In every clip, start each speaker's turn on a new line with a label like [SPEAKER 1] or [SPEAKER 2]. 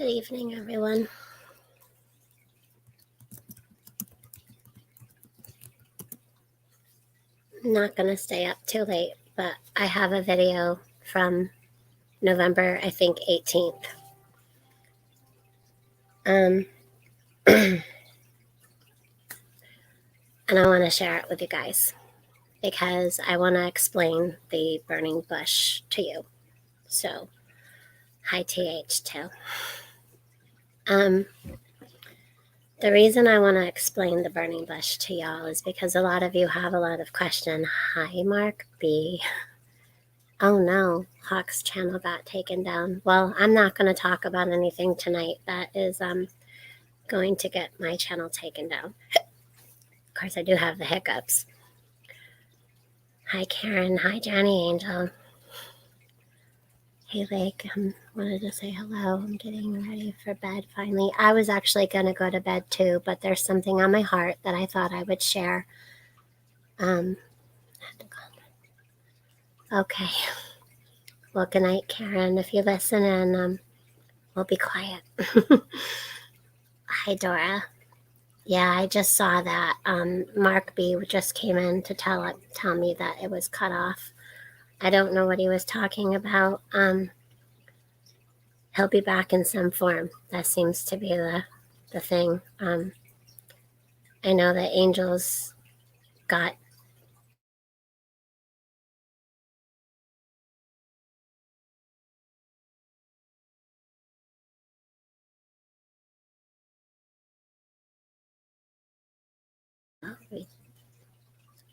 [SPEAKER 1] Good evening, everyone. I'm not going to stay up too late, but I have a video from November, I think, 18th. And I want to share it with you guys because I want to explain the burning bush to you. So, hi TH too. The reason I want to explain the burning bush to y'all is because a lot of you have a lot of questions. Hi, Mark B. Oh no, Hawk's channel got taken down. Well, I'm not going to talk about anything tonight that is going to get my channel taken down. Of course, I do have the hiccups. Hi, Karen. Hi, Johnny Angel. Hey, Lake. Wanted to say hello. I'm getting ready for bed finally. I was actually going to go to bed too, but there's something on my heart that I thought I would share. Okay. Well, good night, Karen. If you listen in, we'll be quiet. Hi, Dora. Yeah, I just saw that. Mark B just came in to tell me that it was cut off. I don't know what he was talking about. He'll be back in some form. That seems to be the thing. I know the angels got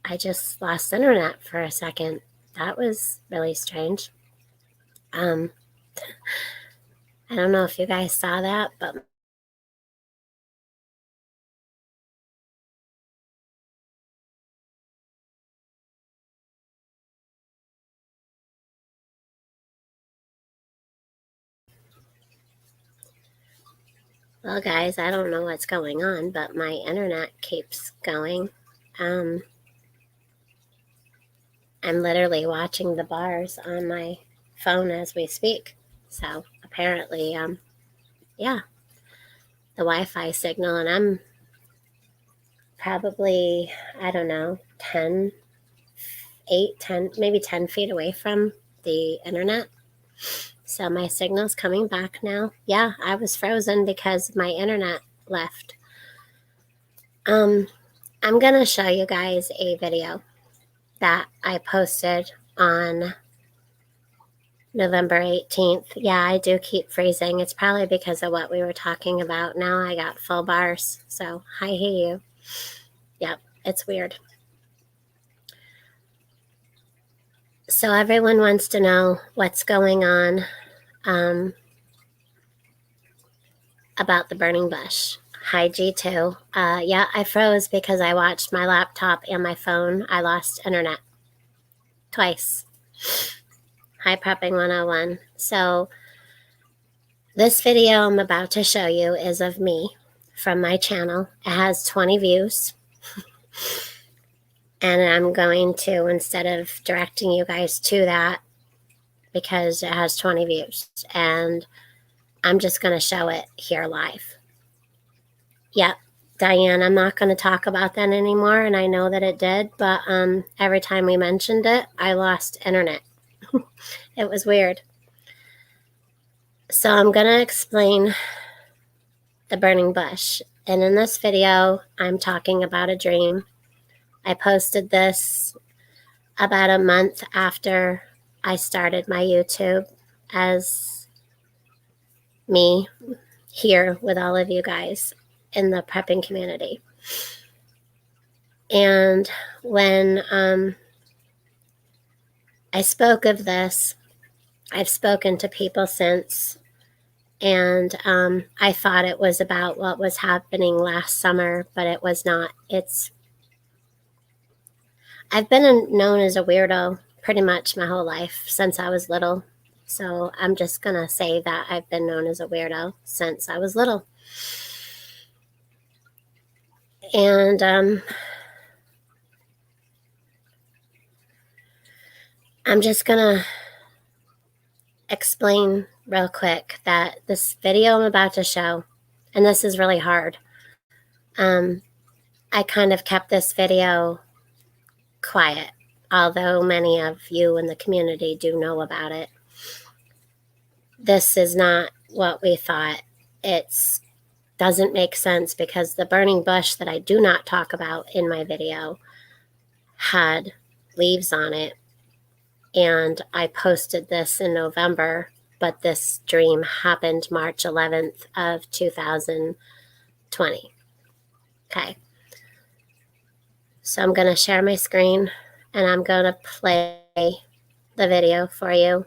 [SPEAKER 1] I just lost internet for a second. That was really strange. I don't know if you guys saw that, but well, guys, I don't know what's going on, but my internet keeps going. I'm literally watching the bars on my phone as we speak. So apparently, yeah, the Wi-Fi signal, and I'm probably, I don't know, 10, maybe 10 feet away from the internet. So my signal's coming back now. Yeah, I was frozen because my internet left. I'm going to show you guys a video that I posted on November 18th. Yeah, I do keep freezing. It's probably because of what we were talking about. Now I got full bars. So, hi, hey you. Yep, it's weird. So everyone wants to know what's going on about the burning bush. Hi, G2. Yeah, I froze because I watched my laptop and my phone. I lost internet twice. Hi, Prepping 101. So this video I'm about to show you is of me from my channel. It has 20 views. And I'm going to, instead of directing you guys to that, because it has 20 views, and I'm just going to show it here live. Yep, Diane, I'm not going to talk about that anymore, and I know that it did, but every time we mentioned it, I lost internet. It was weird. So I'm going to explain the burning bush. And in this video, I'm talking about a dream. I posted this about a month after I started my YouTube as me here with all of you guys in the prepping community. And when I spoke of this, I've spoken to people since, and I thought it was about what was happening last summer, but it was not. I've been known as a weirdo pretty much my whole life since I was little. So I'm just going to say that I've been known as a weirdo since I was little. And I'm just going to explain real quick that this video I'm about to show, and this is really hard, I kind of kept this video quiet, although many of you in the community do know about it. This is not what we thought. It doesn't make sense because the burning bush that I do not talk about in my video had leaves on it, and I posted this in November, but this dream happened March 11th of 2020. Okay. So I'm going to share my screen and I'm going to play the video for you.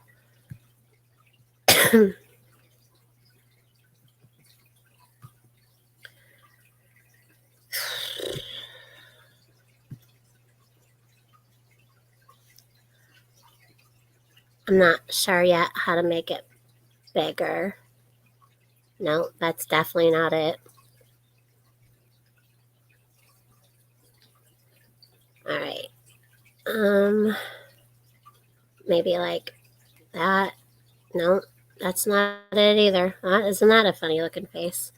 [SPEAKER 1] I'm not sure yet how to make it bigger. No, that's definitely not it. All right. Maybe like that. No, that's not it either. Isn't that a funny looking face?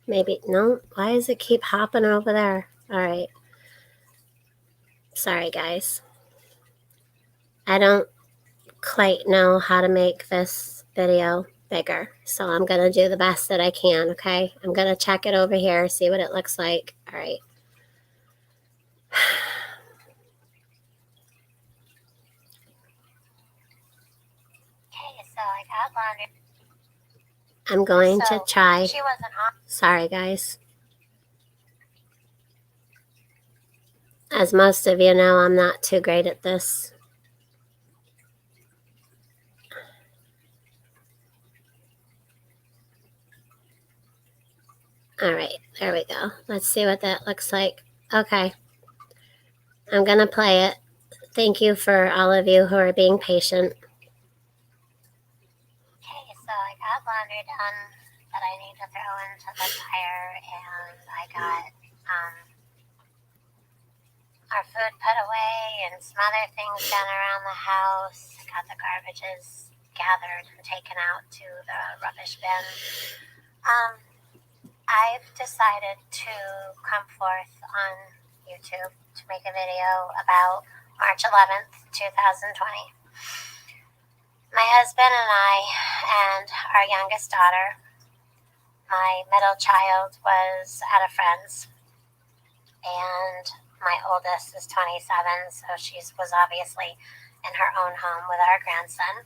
[SPEAKER 1] Maybe, no, why does it keep hopping over there? All right. Sorry, guys. I don't quite know how to make this video bigger, so I'm going to do the best that I can, okay? I'm going to check it over here, see what it looks like. All right. Okay, so I got laundry. I'm going to try. She wasn't on. Sorry, guys. As most of you know, I'm not too great at this. All right, there we go. Let's see what that looks like. Okay. I'm going to play it. Thank you for all of you who are being patient. Okay, so I got laundry done that I need to throw into the dryer, and I got our food put away and some other things done around the house. Got the garbages gathered and taken out to the rubbish bin. I've decided to come forth on YouTube to make a video about March 11th, 2020. My husband and I and our youngest daughter, my middle child, was at a friend's, and my oldest is 27, so she was obviously in her own home with our grandson.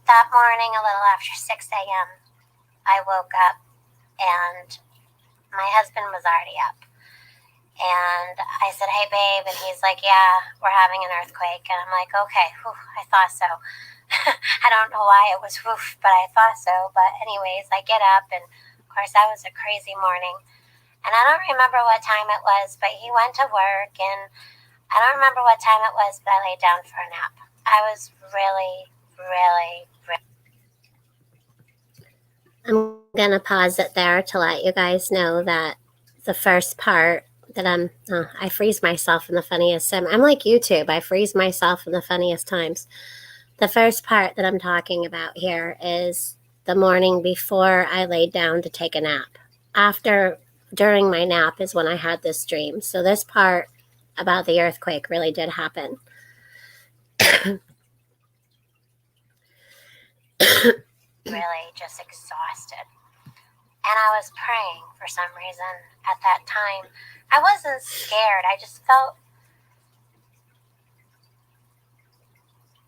[SPEAKER 1] That morning, a little after 6 a.m., I woke up and my husband was already up. And I said, "Hey, babe," and he's like, "Yeah, we're having an earthquake." And I'm like, "Okay, whew, I thought so." I don't know why it was woof, but I thought so. But anyways, I get up, and of course, that was a crazy morning. And I don't remember what time it was, but he went to work, and I don't remember what time it was, but I laid down for a nap. I was really, really. I'm going to pause it there to let you guys know that the first part that I freeze myself in the funniest time. I'm like YouTube. I freeze myself in the funniest times. The first part that I'm talking about here is the morning before I laid down to take a nap. During my nap is when I had this dream. So this part about the earthquake really did happen. Really just exhausted. And I was praying for some reason at that time. I wasn't scared. I just felt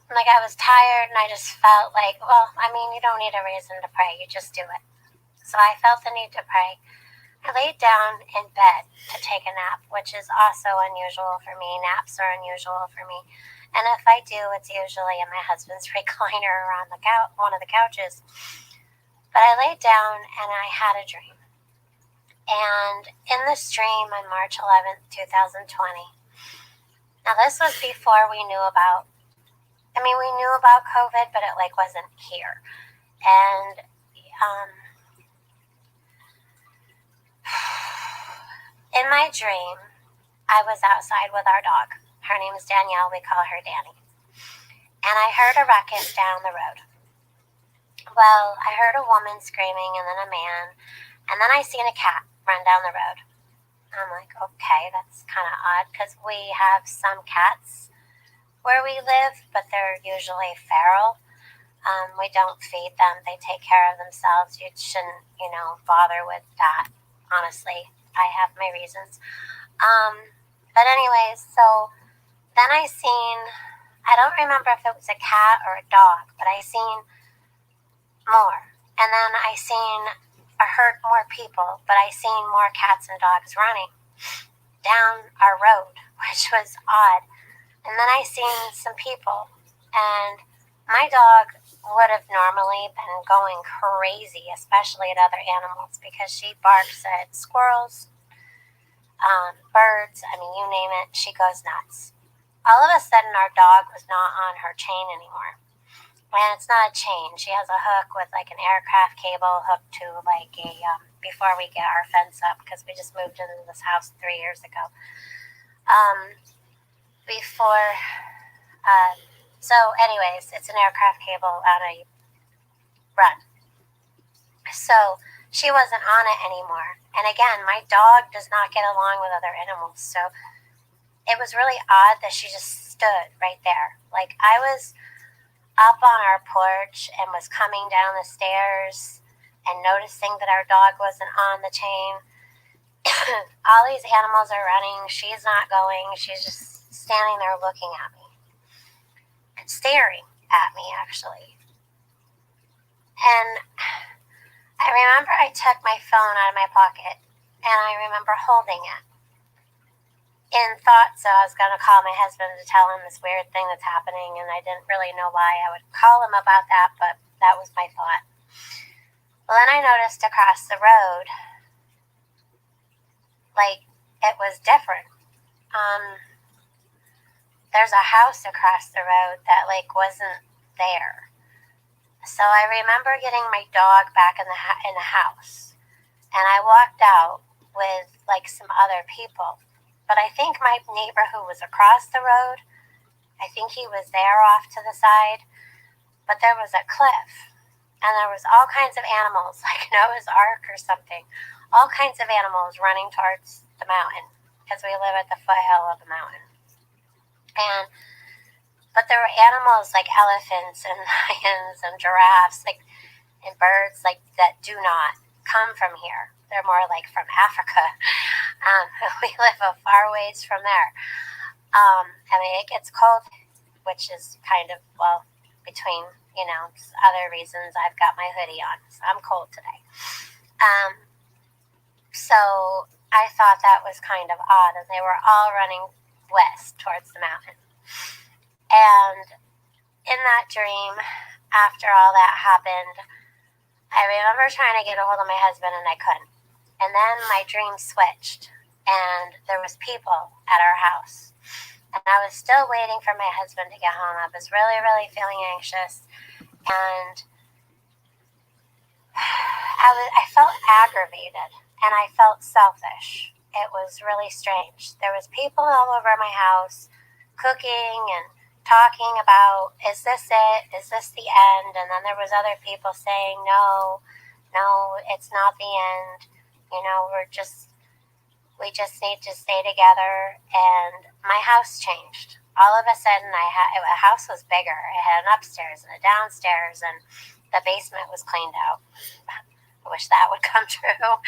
[SPEAKER 1] like I was tired, and I just felt like, well, I mean, you don't need a reason to pray. You just do it. So I felt the need to pray. I laid down in bed to take a nap, which is also unusual for me. Naps are unusual for me. And if I do, it's usually in my husband's recliner or on one of the couches. But I laid down and I had a dream. And in this dream on March 11th, 2020, now this was before we knew about, we knew about COVID, but it wasn't here. And in my dream, I was outside with our dog. Her name is Danielle. We call her Danny. and I heard a ruckus down the road. Well, I heard a woman screaming and then a man, and then I seen a cat run down the road. I'm like, okay, that's kind of odd because we have some cats where we live, but they're usually feral. We don't feed them, they take care of themselves. You shouldn't, bother with that. Honestly, I have my reasons. But anyways, so then I don't remember if it was a cat or a dog, but I seen more. And then I heard more people, but I seen more cats and dogs running down our road, which was odd. And then I seen some people, and my dog would have normally been going crazy, especially at other animals, because she barks at squirrels, birds, you name it, she goes nuts. All of a sudden, our dog was not on her chain anymore. And it's not a chain. She has a hook with like an aircraft cable hooked to like before we get our fence up, because we just moved into this house 3 years ago. So anyways, it's an aircraft cable on a run. So she wasn't on it anymore. And again, my dog does not get along with other animals. So it was really odd that she just stood right there. Like I was up on our porch and was coming down the stairs and noticing that our dog wasn't on the chain. All these animals are running. She's not going. She's just standing there looking at me. And staring at me, actually. And I remember I took my phone out of my pocket, and I remember holding it in thought. So I was going to call my husband to tell him this weird thing that's happening, and I didn't really know why I would call him about that, but that was my thought. Well, then I noticed across the road, like, it was different. There's a house across the road that, like, wasn't there. So I remember getting my dog back in the house, and I walked out with, like, some other people. But I think my neighbor who was across the road, I think he was there off to the side, but there was a cliff, and there was all kinds of animals, like Noah's Ark or something, all kinds of animals running towards the mountain, because we live at the foothill of the mountain. But there were animals like elephants and lions and giraffes, like, and birds like that do not come from here. They're more like from Africa. We live a far ways from there. It gets cold, which is kind of, well, between, other reasons, I've got my hoodie on, so I'm cold today. So I thought that was kind of odd, and they were all running west towards the mountain. And in that dream, after all that happened, I remember trying to get a hold of my husband, and I couldn't. And then my dream switched, and there was people at our house. And I was still waiting for my husband to get home. I was really, really feeling anxious. And I felt aggravated, and I felt selfish. It was really strange. There was people all over my house cooking and talking about, is this it? Is this the end? And then there was other people saying, no, it's not the end. We just need to stay together. And my house changed. All of a sudden, a house was bigger. It had an upstairs and a downstairs, and the basement was cleaned out. I wish that would come true.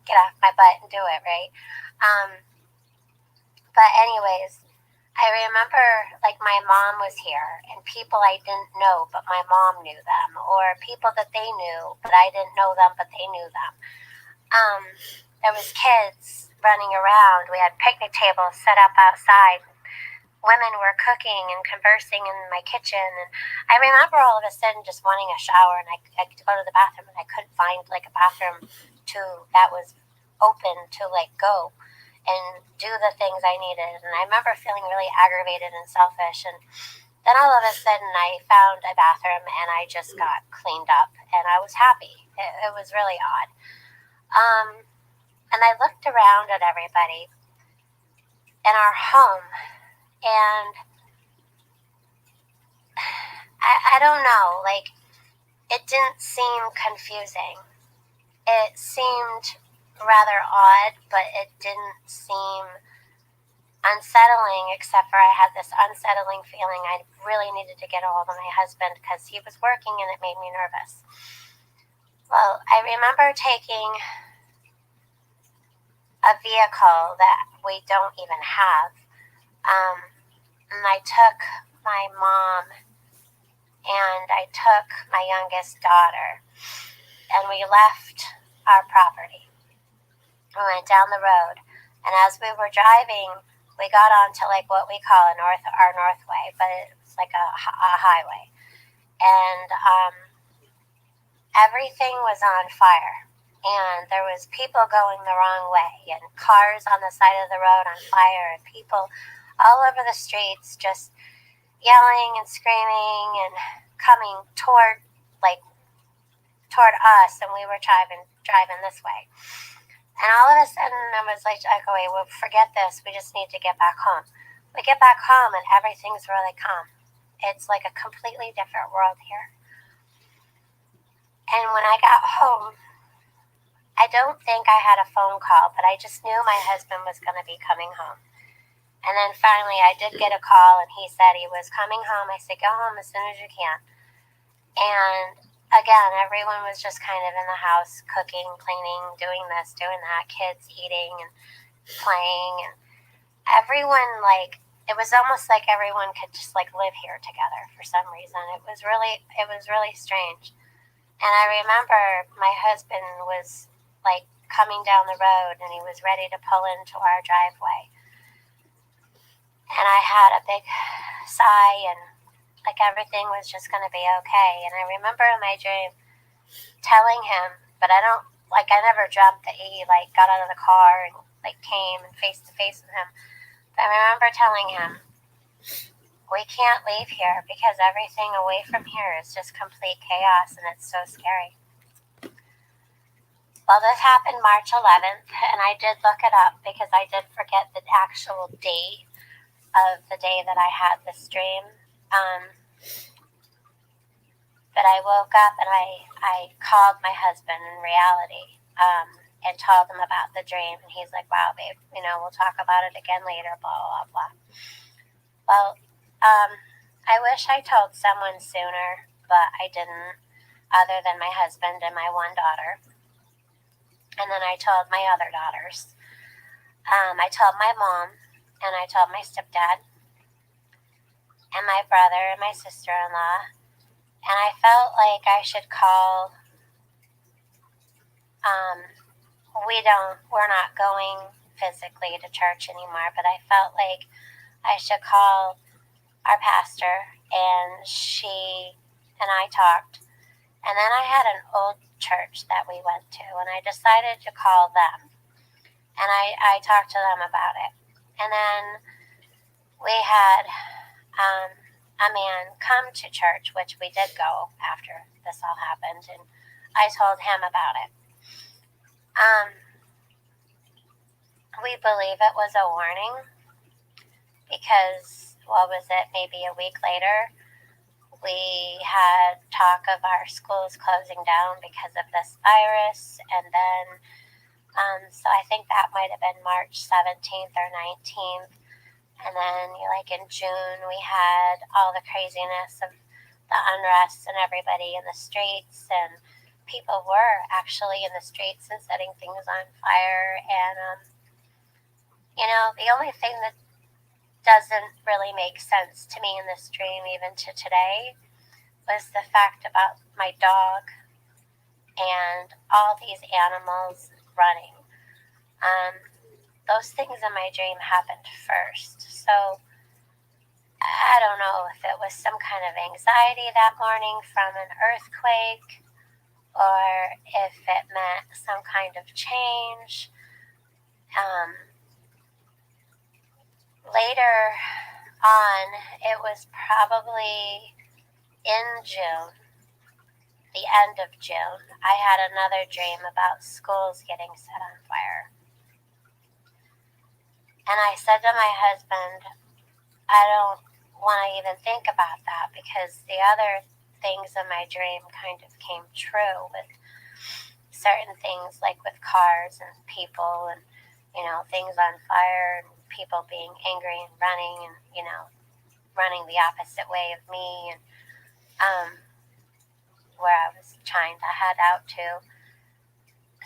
[SPEAKER 1] Get off my butt and do it, right? But anyways, I remember, like, my mom was here, and people I didn't know, but my mom knew them, or people that they knew, but I didn't know them, but they knew them. There was kids running around. We had picnic tables set up outside. Women were cooking and conversing in my kitchen, and I remember all of a sudden just wanting a shower, and I could go to the bathroom, and I couldn't find, like, a bathroom that was open to, like, go and do the things I needed. And I remember feeling really aggravated and selfish. And then all of a sudden I found a bathroom, and I just got cleaned up, and I was happy. It was really odd. And I looked around at everybody in our home, and I don't know, like, it didn't seem confusing. It seemed rather odd, but it didn't seem unsettling, except for I had this unsettling feeling I really needed to get a hold of my husband because he was working and it made me nervous. Well, I remember taking a vehicle that we don't even have, and I took my mom and I took my youngest daughter, and we left our property. We went down the road, and as we were driving, we got onto like what we call our northway, but it's like a highway, and everything was on fire, and there was people going the wrong way, and cars on the side of the road on fire, and people all over the streets just yelling and screaming and coming toward us, and we were driving this way. And all of a sudden, I was like, okay, well, forget this. We just need to get back home. We get back home, and everything's really calm. It's like a completely different world here. And when I got home, I don't think I had a phone call, but I just knew my husband was going to be coming home. And then finally, I did get a call, and he said he was coming home. I said, go home as soon as you can. And again, everyone was just kind of in the house, cooking, cleaning, doing this, doing that, kids eating and playing, and everyone, like, it was almost like everyone could just like live here together for some reason. It was really strange. And I remember my husband was like coming down the road, and he was ready to pull into our driveway. And I had a big sigh, and like everything was just going to be okay. And I remember in my dream telling him, but I never dreamt that he like got out of the car and like came and face to face with him. But I remember telling him, we can't leave here because everything away from here is just complete chaos, and it's so scary. Well, this happened March 11th, and I did look it up because I did forget the actual date of the day that I had this dream. But I woke up and I called my husband in reality, and told him about the dream. And he's like, wow, babe, we'll talk about it again later, blah, blah, blah. Well, I wish I told someone sooner, but I didn't, other than my husband and my one daughter. And then I told my other daughters. I told my mom, and I told my stepdad, and my brother and my sister-in-law. And I felt like I should call, we're not going physically to church anymore, but I felt like I should call our pastor, and she and I talked. And then I had an old church that we went to, and I decided to call them. And I talked to them about it. And then we had a man come to church, which we did go after this all happened, and I told him about it. We believe it was a warning because, what was it, maybe a week later, we had talk of our schools closing down because of this virus, and then, so I think that might have been March 17th or 19th, and then like in June we had all the craziness of the unrest and everybody in the streets, and people were actually in the streets and setting things on fire, and the only thing that doesn't really make sense to me in this dream, even to today, was the fact about my dog and all these animals running. Those things in my dream happened first. So I don't know if it was some kind of anxiety that morning from an earthquake, or if it meant some kind of change. Later on, it was probably in June, the end of June, I had another dream about schools getting set on fire. And I said to my husband, I don't want to even think about that, because the other things in my dream kind of came true with certain things, like with cars and people and, things on fire and people being angry and running and, running the opposite way of me, and where I was trying to head out to.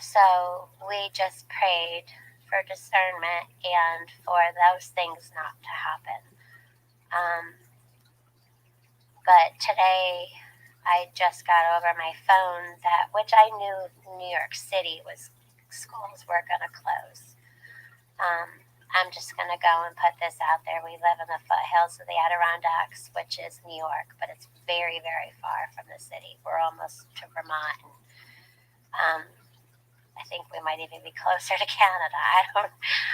[SPEAKER 1] So we just prayed for discernment and for those things not to happen. But today I just got over my phone that, which I knew New York City schools were going to close. I'm just going to go and put this out there. We live in the foothills of the Adirondacks, which is New York, but it's very, very far from the city. We're almost to Vermont. And, I think we might even be closer to Canada.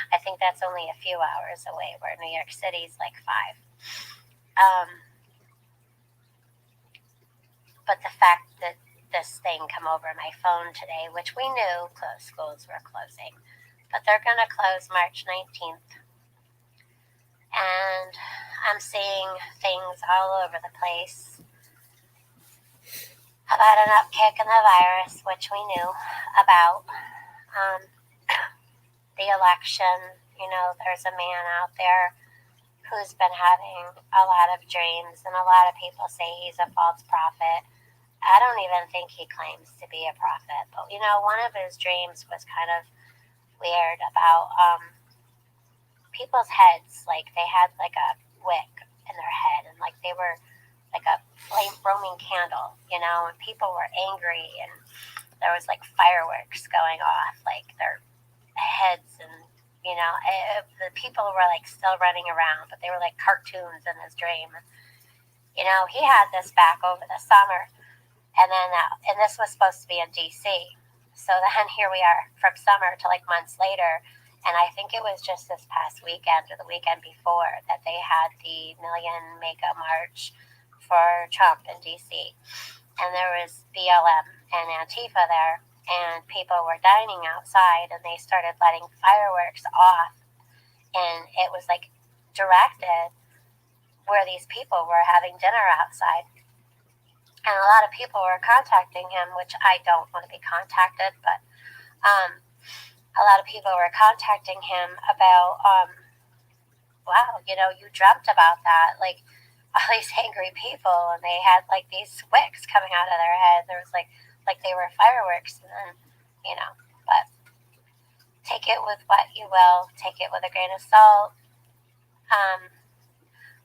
[SPEAKER 1] I think that's only a few hours away, where New York City's like 5. But the fact that this thing come over my phone today, which we knew schools were closing, but they're going to close March 19th. And I'm seeing things all over the place about an upkick in the virus, which we knew about. The election, there's a man out there who's been having a lot of dreams, and a lot of people say he's a false prophet. I don't even think he claims to be a prophet, but one of his dreams was kind of weird about people's heads, like they had like a wick in their head, and like they were like a flame roaming candle, and people were angry, and there was like fireworks going off, like their heads, and the people were like still running around, but they were like cartoons in his dream. He had this back over the summer, and then and this was supposed to be in DC. So then here we are from summer to like months later, and I think it was just this past weekend or the weekend before that they had the Million Makeup March for Trump in DC, and there was BLM and Antifa there, and people were dining outside, and they started letting fireworks off, and it was like directed where these people were having dinner outside. And a lot of people were contacting him, which I don't want to be contacted, but a lot of people were contacting him about, wow, you dreamt about that, like all these angry people, and they had like these wicks coming out of their head. There was like they were fireworks, and then, but take it with what you will, take it with a grain of salt.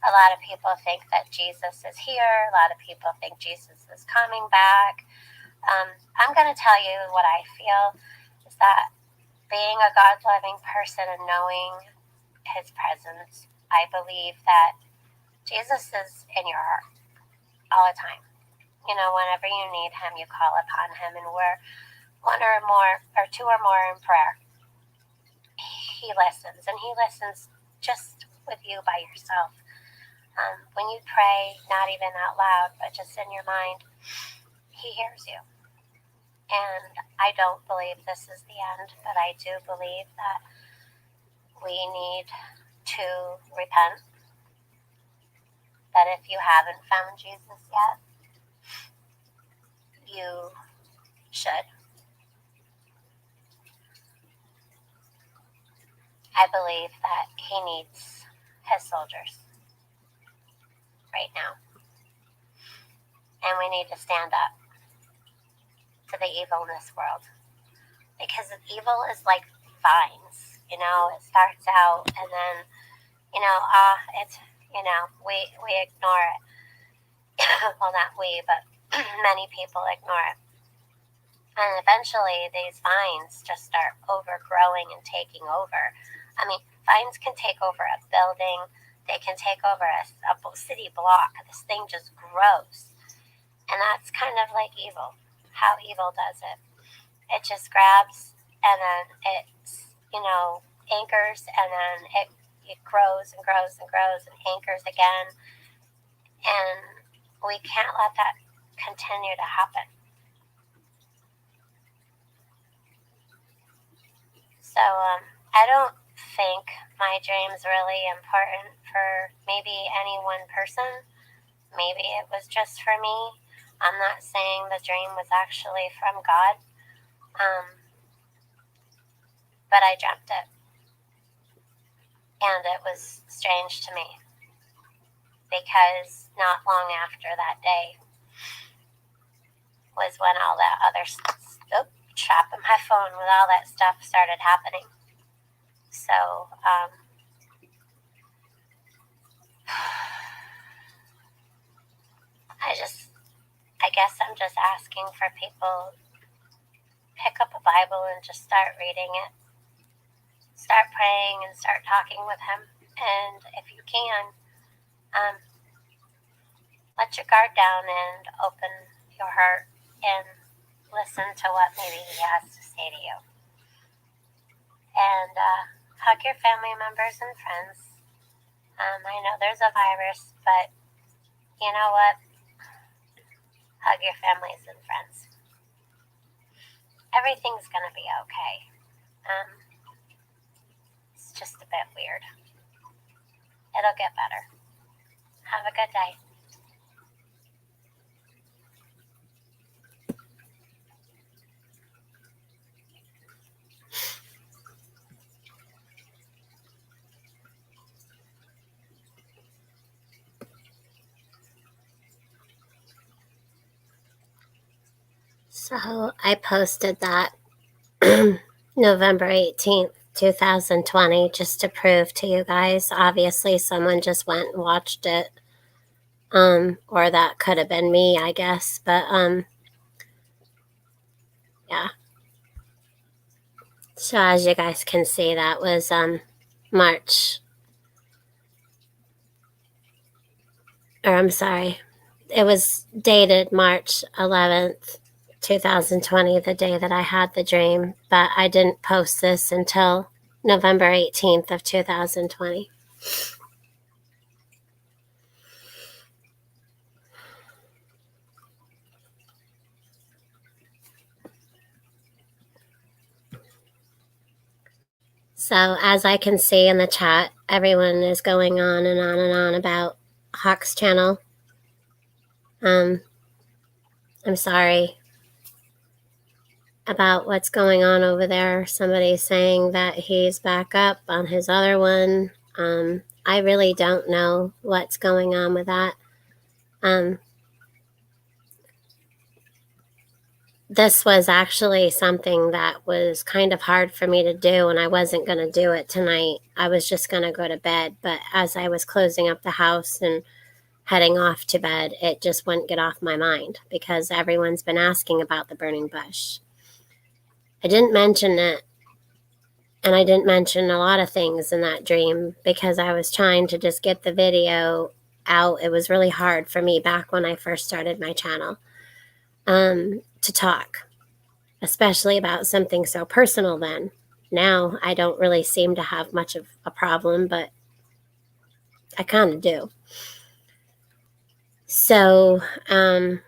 [SPEAKER 1] A lot of people think that Jesus is here. A lot of people think Jesus is coming back. I'm going to tell you what I feel is that, being a God-loving person and knowing his presence, I believe that Jesus is in your heart all the time. Whenever you need him, you call upon him, and where one or more or two or more in prayer, he listens, and he listens just with you by yourself. When you pray, not even out loud, but just in your mind, he hears you. And I don't believe this is the end, but I do believe that we need to repent. That if you haven't found Jesus yet, you should. I believe that he needs his soldiers right now. And we need to stand up to the evil in this world. Because evil is like vines, it starts out, and then, it's, we ignore it. Well, not we, but many people ignore it. And eventually these vines just start overgrowing and taking over. I mean, vines can take over a building. They can take over a city block. This thing just grows. And that's kind of like evil, how evil does it. It just grabs, and then it, anchors, and then it grows and grows and grows and anchors again. And we can't let that continue to happen. So I don't think my dream's really important for maybe any one person. Maybe it was just for me. I'm not saying the dream was actually from God, but I dreamt it. And it was strange to me because not long after that day was when all that other chopping my phone with all that stuff started happening. So, I guess I'm just asking for people pick up a Bible and just start reading it. Start praying and start talking with Him. And if you can, let your guard down and open your heart and listen to what maybe He has to say to you. And hug your family members and friends. I know there's a virus, but you know what? Hug your families and friends. Everything's going to be okay. It's just a bit weird. It'll get better. Have a good day. So I posted that November 18th, 2020, just to prove to you guys. Obviously, someone just went and watched it. Or that could have been me, I guess. But, yeah. So as you guys can see, that was, it was dated March 11th, 2020, the day that I had the dream, but I didn't post this until November 18th of 2020. So as I can see in the chat, everyone is going on and on and on about Hawk's channel. I'm sorry about what's going on over there. Somebody's saying that he's back up on his other one. I really don't know what's going on with that. This was actually something that was kind of hard for me to do, and I wasn't going to do it tonight. I was just going to go to bed, but as I was closing up the house and heading off to bed, it just wouldn't get off my mind because everyone's been asking about the burning bush. I didn't mention it, and I didn't mention a lot of things in that dream because I was trying to just get the video out. It was really hard for me back when I first started my channel to talk, especially about something so personal then. Now I don't really seem to have much of a problem, but I kind of do. So, in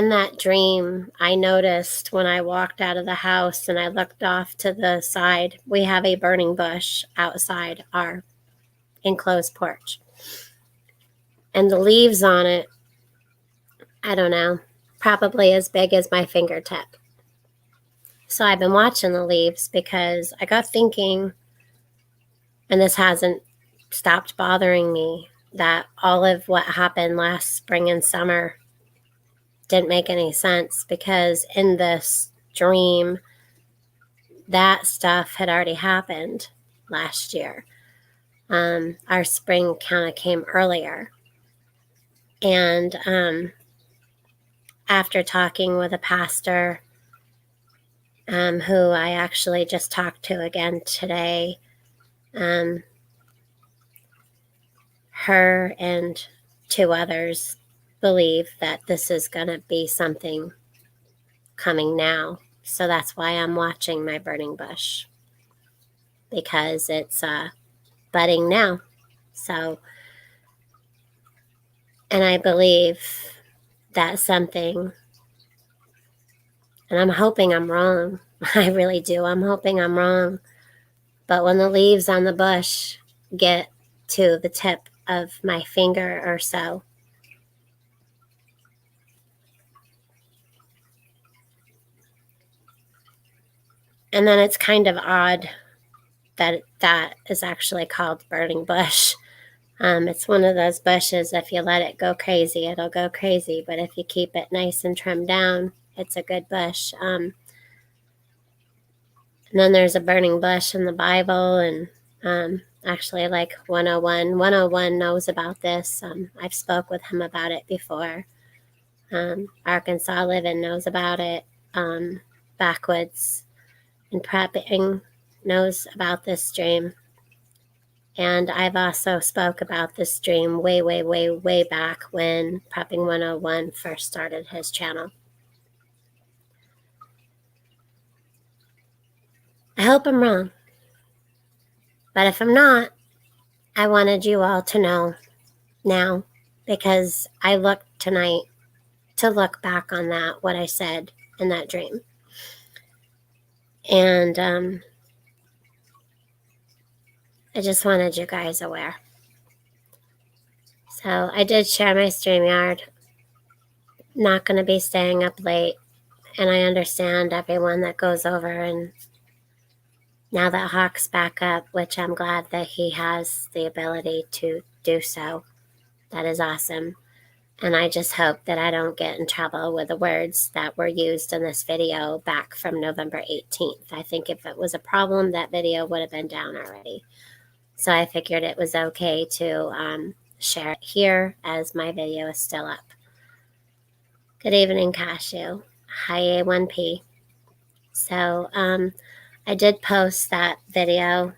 [SPEAKER 1] that dream, I noticed when I walked out of the house and I looked off to the side, we have a burning bush outside our enclosed porch. And the leaves on it, I don't know, probably as big as my fingertip. So I've been watching the leaves because I got thinking, and this hasn't stopped bothering me, that all of what happened last spring and summer didn't make any sense because in this dream, that stuff had already happened last year. Our spring kind of came earlier. And after talking with a pastor who I actually just talked to again today, her and two others believe that this is going to be something coming now. So that's why I'm watching my burning bush, because it's budding now. So, and I believe that something, and I'm hoping I'm wrong. I really do. I'm hoping I'm wrong. But when the leaves on the bush get to the tip of my finger or so. And then it's kind of odd that that is actually called burning bush. It's one of those bushes, if you let it go crazy, it'll go crazy. But if you keep it nice and trimmed down, it's a good bush. And then there's a burning bush in the Bible, and actually like 101 knows about this. I've spoke with him about it before. Arkansas Living knows about it. Backwoods and Prepping knows about this dream. And I've also spoke about this dream way back when Prepping 101 first started his channel. I hope I'm wrong. But if I'm not, I wanted you all to know now, because I looked tonight to look back on that, what I said in that dream. And I just wanted you guys aware. So I did share my StreamYard. Not going to be staying up late. And I understand everyone that goes over, and now that Hawk's back up, which I'm glad that he has the ability to do so. That is awesome. And I just hope that I don't get in trouble with the words that were used in this video back from November 18th. I think if it was a problem, that video would have been down already. So I figured it was okay to share it here as my video is still up. Good evening, Cashew. Hi, A1P. So I did post that video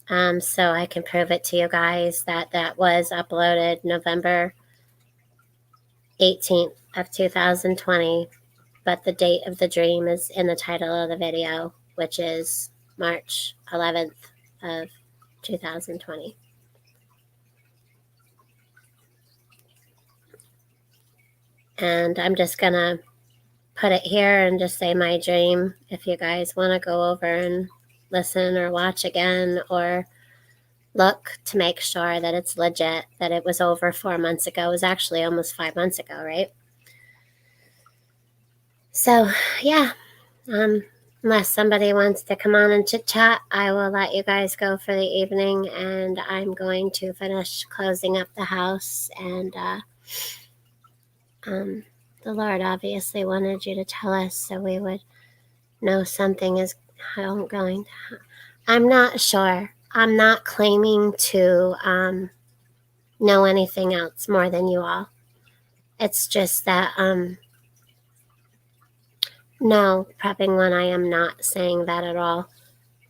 [SPEAKER 1] so I can prove it to you guys that that was uploaded November 18th of 2020, but the date of the dream is in the title of the video, which is March 11th of 2020. And I'm just gonna put it here and just say my dream. If you guys want to go over and listen or watch again or look to make sure that it's legit, that it was over 4 months ago. It was actually almost 5 months ago, right? So, yeah, unless somebody wants to come on and chit chat, I will let you guys go for the evening, and I'm going to finish closing up the house. And the Lord obviously wanted you to tell us so we would know something is going to. I'm not sure. I'm not claiming to know anything else more than you all. It's just that no, Prepping One, I am not saying that at all.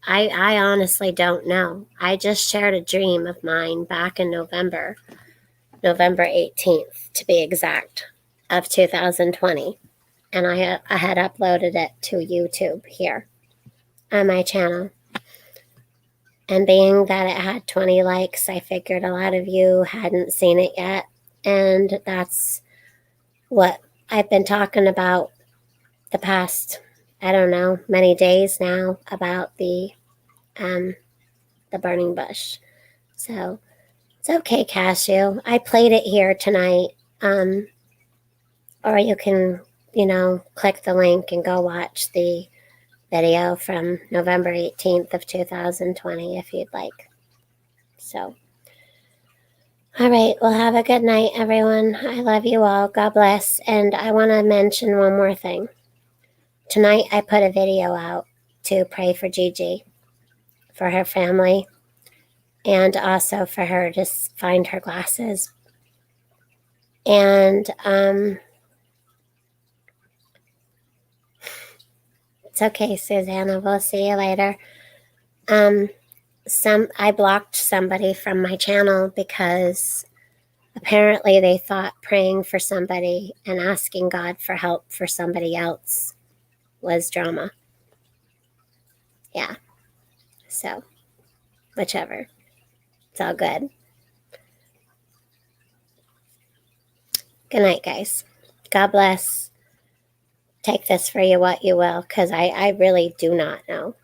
[SPEAKER 1] I honestly don't know. I just shared a dream of mine back in November 18th to be exact, of 2020. And I had uploaded it to YouTube here on my channel. And being that it had 20 likes, I figured a lot of you hadn't seen it yet. And that's what I've been talking about the past, I don't know, many days now about the burning bush. So it's okay, Cashew. I played it here tonight. Or you can, click the link and go watch the video from November 18th of 2020 if you'd like. So, all right, well, have a good night, everyone. I love you all. God bless. And I want to mention one more thing. Tonight, I put a video out to pray for Gigi, for her family, and also for her to find her glasses. And it's okay, Susanna. We'll see you later. I blocked somebody from my channel because apparently they thought praying for somebody and asking God for help for somebody else was drama. Yeah. So, whichever. It's all good. Good night, guys. God bless. Take this for you what you will, because I really do not know.